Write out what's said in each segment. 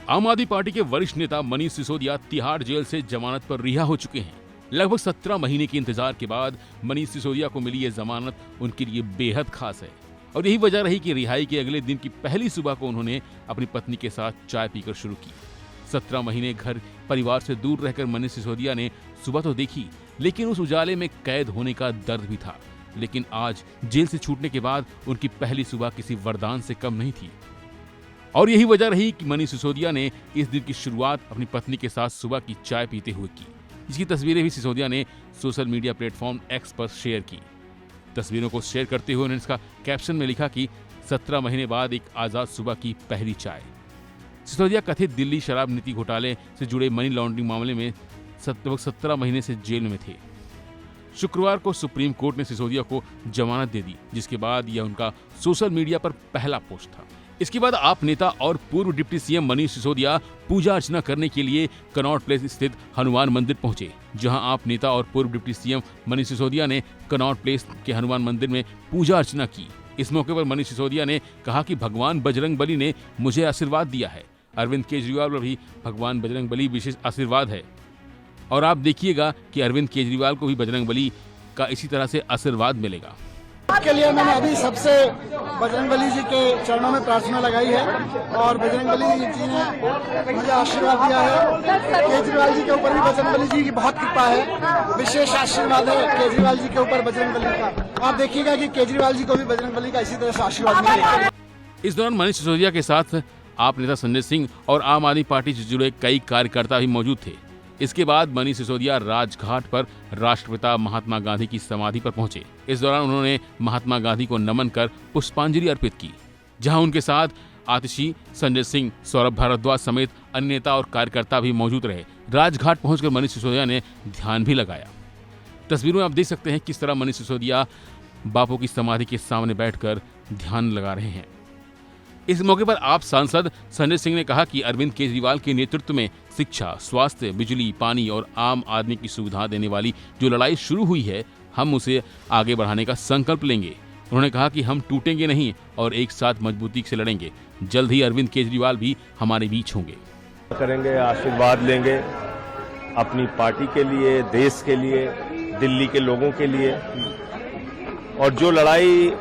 आम आदमी पार्टी के वरिष्ठ नेता मनीष सिसोदिया तिहाड़ जेल से जमानत पर रिहा हो चुके हैं। लगभग 17 महीने के इंतजार के बाद मनीष सिसोदिया को मिली ये जमानत उनके लिए बेहद खास है और यही वजह रही कि रिहाई के अगले दिन की पहली सुबह को उन्होंने अपनी पत्नी के साथ चाय पीकर शुरू की। 17 महीने घर परिवार से दूर रहकर मनीष सिसोदिया ने सुबह तो देखी, लेकिन उस उजाले में कैद होने का दर्द भी था। लेकिन आज जेल से छूटने के बाद उनकी पहली सुबह किसी वरदान से कम नहीं थी और यही वजह रही कि मनीष सिसोदिया ने इस दिन की शुरुआत अपनी पत्नी के साथ सुबह की चाय पीते हुए की। इसकी तस्वीरें भी सिसोदिया ने सोशल मीडिया प्लेटफॉर्म एक्स पर शेयर की। तस्वीरों को शेयर करते हुए उन्होंने इसका कैप्शन में लिखा कि 17 महीने बाद एक आजाद सुबह की पहली चाय। सिसोदिया कथित दिल्ली शराब नीति घोटाले से जुड़े मनी लॉन्ड्रिंग मामले में 17 महीने से जेल में थे। शुक्रवार को सुप्रीम कोर्ट ने सिसोदिया को जमानत दे दी, जिसके बाद यह उनका सोशल मीडिया पर पहला पोस्ट था। इसके बाद आप नेता और पूर्व डिप्टी सीएम मनीष सिसोदिया पूजा अर्चना करने के लिए कनॉट प्लेस स्थित हनुमान मंदिर पहुंचे, जहां आप नेता और पूर्व डिप्टी सीएम मनीष सिसोदिया ने कनॉट प्लेस के हनुमान मंदिर में पूजा अर्चना की। इस मौके पर मनीष सिसोदिया ने कहा कि भगवान बजरंगबली ने मुझे आशीर्वाद दिया है। अरविंद केजरीवाल पर भी भगवान बजरंगबली विशेष आशीर्वाद है और आप देखिएगा कि अरविंद केजरीवाल को भी बजरंगबली का इसी तरह से आशीर्वाद मिलेगा। के लिए मैंने अभी सबसे बजरंगबली जी के चरणों में प्रार्थना लगाई है और बजरंगबली जी ने मुझे आशीर्वाद दिया है। केजरीवाल जी के ऊपर भी बजरंगबली जी की बहुत कृपा है, विशेष आशीर्वाद है केजरीवाल जी के ऊपर बजरंगबली का। आप देखिएगा कि केजरीवाल जी को भी बजरंगबली का इसी तरह से आशीर्वाद मिलेगा। इस दौरान मनीष सिसोदिया के साथ आप नेता संजय सिंह और आम आदमी पार्टी से जुड़े कई कार्यकर्ता भी मौजूद थे। इसके बाद मनीष सिसोदिया राजघाट पर राष्ट्रपिता महात्मा गांधी की समाधि पर पहुंचे। इस दौरान उन्होंने महात्मा गांधी को नमन कर पुष्पांजलि अर्पित की, जहां उनके साथ आतिशी, संजय सिंह, सौरभ भारद्वाज समेत अन्य नेता और कार्यकर्ता भी मौजूद रहे। राजघाट पहुंचकर मनीष सिसोदिया ने ध्यान भी लगाया। तस्वीरों में आप देख सकते हैं किस तरह मनीष सिसोदिया बापू की समाधि के सामने बैठकर ध्यान लगा रहे हैं। इस मौके पर आप सांसद संजय सिंह ने कहा कि अरविंद केजरीवाल के नेतृत्व में शिक्षा, स्वास्थ्य, बिजली, पानी और आम आदमी की सुविधा देने वाली जो लड़ाई शुरू हुई है, हम उसे आगे बढ़ाने का संकल्प लेंगे। उन्होंने कहा कि हम टूटेंगे नहीं और एक साथ मजबूती से लड़ेंगे। जल्द ही अरविंद केजरीवाल भी हमारे बीच होंगे। करेंगे, आशीर्वाद लेंगे अपनी पार्टी के लिए, देश के लिए, दिल्ली के लोगों के लिए। और जो लड़ाई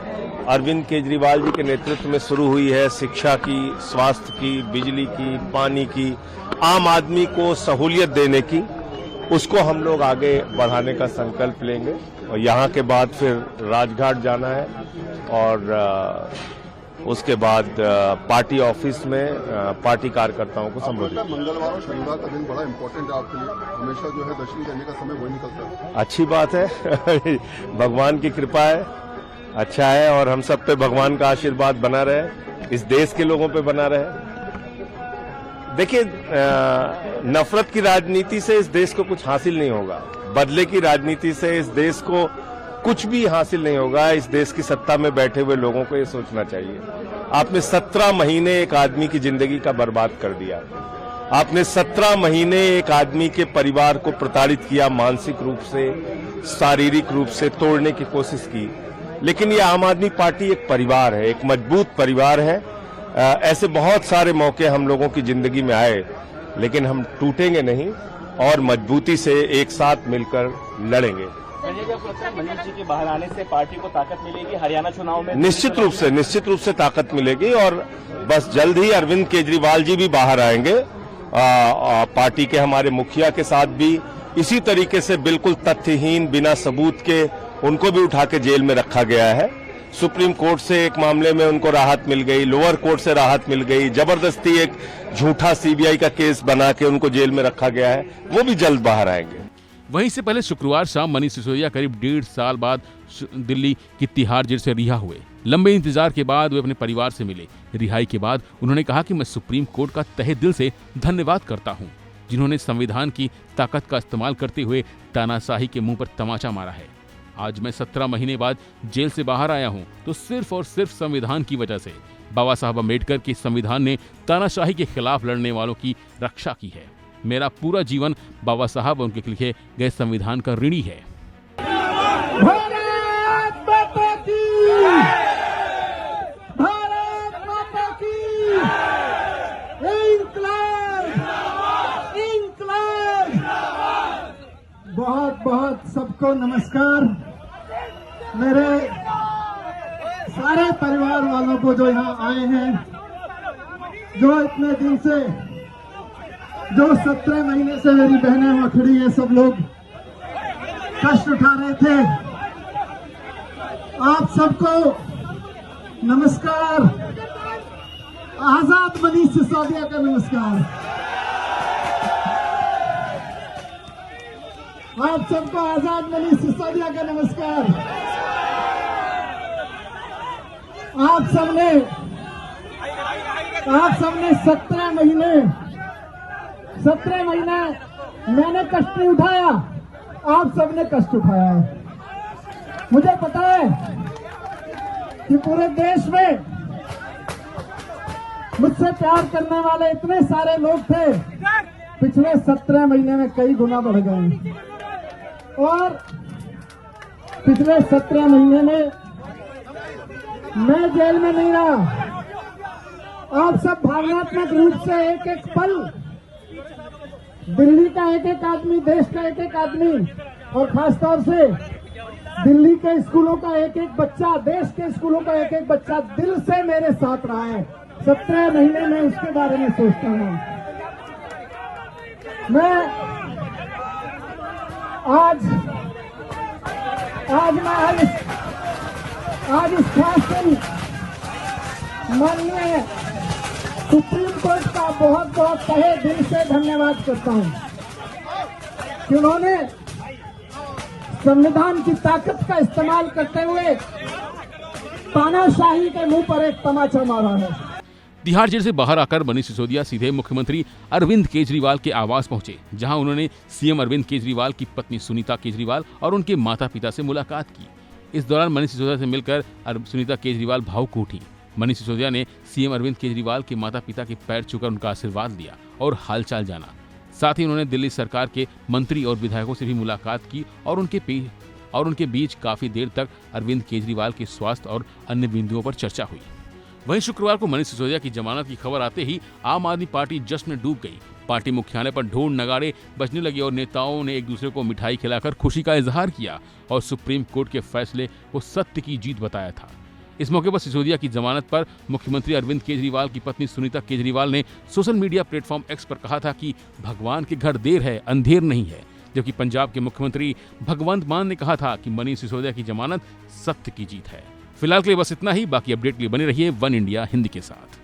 अरविंद केजरीवाल जी के नेतृत्व में शुरू हुई है, शिक्षा की, स्वास्थ्य की, बिजली की, पानी की, आम आदमी को सहूलियत देने की, उसको हम लोग आगे बढ़ाने का संकल्प लेंगे। और यहाँ के बाद फिर राजघाट जाना है और उसके बाद पार्टी ऑफिस में पार्टी कार्यकर्ताओं को संबोधित। मंगलवार और शनिवार का दिन बड़ा इम्पोर्टेंट है आपके लिए, हमेशा जो है दर्शन करने का समय वही निकलता है। अच्छी बात है भगवान की कृपा है, अच्छा है और हम सब पे भगवान का आशीर्वाद बना रहे, इस देश के लोगों पे बना रहे। देखिए, नफरत की राजनीति से इस देश को कुछ हासिल नहीं होगा, बदले की राजनीति से इस देश को कुछ भी हासिल नहीं होगा। इस देश की सत्ता में बैठे हुए लोगों को ये सोचना चाहिए। आपने 17 महीने एक आदमी की जिंदगी का बर्बाद कर दिया। आपने 17 महीने एक आदमी के परिवार को प्रताड़ित किया, मानसिक रूप से, शारीरिक रूप से तोड़ने की कोशिश की। लेकिन ये आम आदमी पार्टी एक परिवार है, एक मजबूत परिवार है। ऐसे बहुत सारे मौके हम लोगों की जिंदगी में आए, लेकिन हम टूटेंगे नहीं और मजबूती से एक साथ मिलकर लड़ेंगे। मनीष जी के बाहर आने से पार्टी को ताकत मिलेगी हरियाणा चुनाव में? निश्चित रूप से ताकत मिलेगी और बस जल्द ही अरविंद केजरीवाल जी भी बाहर आएंगे। पार्टी के हमारे मुखिया के साथ भी इसी तरीके से बिल्कुल तथ्यहीन, बिना सबूत के उनको भी उठा के जेल में रखा गया है। सुप्रीम कोर्ट से एक मामले में उनको राहत मिल गई, लोअर कोर्ट से राहत मिल गई, जबरदस्ती एक झूठा सीबीआई का केस बना के उनको जेल में रखा गया है, वो भी जल्द बाहर आएंगे। वहीं से पहले शुक्रवार शाम मनीष सिसोदिया करीब 1.5 साल बाद दिल्ली की तिहाड़ जेल से रिहा हुए। लंबे इंतजार के बाद वे अपने परिवार से मिले। रिहाई के बाद उन्होंने कहा कि मैं सुप्रीम कोर्ट का तहे दिल से धन्यवाद करता हूं, जिन्होंने संविधान की ताकत का इस्तेमाल करते हुए तानाशाही के मुंह पर तमाचा मारा है। आज मैं 17 महीने बाद जेल से बाहर आया हूं तो सिर्फ और सिर्फ संविधान की वजह से। बाबा साहब अम्बेडकर के संविधान ने तानाशाही के खिलाफ लड़ने वालों की रक्षा की है। मेरा पूरा जीवन बाबा साहब उनके लिखे गए संविधान का ऋणी है। भारत माता की, भारत माता की, इंकलाब बहुत बहुत सबको नमस्कार। मेरे सारे परिवार वालों को जो यहाँ आए हैं, जो इतने दिन से, जो 17 महीने से मेरी बहनें वहाँ खड़ी है, सब लोग कष्ट उठा रहे थे, आप सबको नमस्कार। आजाद मनीष सिसोदिया का नमस्कार। आप सबको आजाद मनीष सिसोदिया का नमस्कार। आप सबने 17 महीने मैंने कष्ट नहीं उठाया, आप सबने कष्ट उठाया है। मुझे पता है कि पूरे देश में मुझसे प्यार करने वाले इतने सारे लोग थे, पिछले 17 महीने में कई गुना बढ़ गए। और पिछले 17 महीने में मैं जेल में नहीं रहा। आप सब भावनात्मक रूप से एक एक पल, दिल्ली का एक एक आदमी, देश का एक एक आदमी, और खासतौर से दिल्ली के स्कूलों का एक एक बच्चा, देश के स्कूलों का एक एक बच्चा दिल से मेरे साथ रहा है। 17 महीने में उसके बारे में सोचता हूं। मैं आज इस खास दिन माननीय सुप्रीम कोर्ट का बहुत बहुत तहे दिल से धन्यवाद करता हूं कि उन्होंने संविधान की ताकत का इस्तेमाल करते हुए तानाशाही के मुंह पर एक तमाचा मारा है। तिहाड़ जेल से बाहर आकर मनीष सिसोदिया सीधे मुख्यमंत्री अरविंद केजरीवाल के आवास पहुंचे, जहां उन्होंने सीएम अरविंद केजरीवाल की पत्नी सुनीता केजरीवाल और उनके माता पिता से मुलाकात की। इस दौरान मनीष सिसोदिया से मिलकर सुनीता केजरीवाल भावुक उठी। मनीष सिसोदिया ने सीएम अरविंद केजरीवाल के माता पिता के पैर छूकर उनका आशीर्वाद लिया और हालचाल जाना। साथ ही उन्होंने दिल्ली सरकार के मंत्री और विधायकों से भी मुलाकात की और उनके बीच काफी देर तक अरविंद केजरीवाल के स्वास्थ्य और अन्य बिंदुओं पर चर्चा हुई। वहीं शुक्रवार को मनीष सिसोदिया की जमानत की खबर आते ही आम आदमी पार्टी जश्न में डूब गई। पार्टी मुख्यालय पर ढोल नगाड़े बजने लगे और नेताओं ने एक दूसरे को मिठाई खिलाकर खुशी का इजहार किया और सुप्रीम कोर्ट के फैसले को सत्य की जीत बताया था। इस मौके पर सिसोदिया की जमानत पर मुख्यमंत्री अरविंद केजरीवाल की पत्नी सुनीता केजरीवाल ने सोशल मीडिया प्लेटफॉर्म एक्स पर कहा था कि भगवान के घर देर है, अंधेर नहीं है। जबकि पंजाब के मुख्यमंत्री भगवंत मान ने कहा था कि मनीष सिसोदिया की जमानत सत्य की जीत है। फिलहाल के लिए बस इतना ही। बाकी अपडेट के लिए बने रहिए वन इंडिया हिंदी के साथ।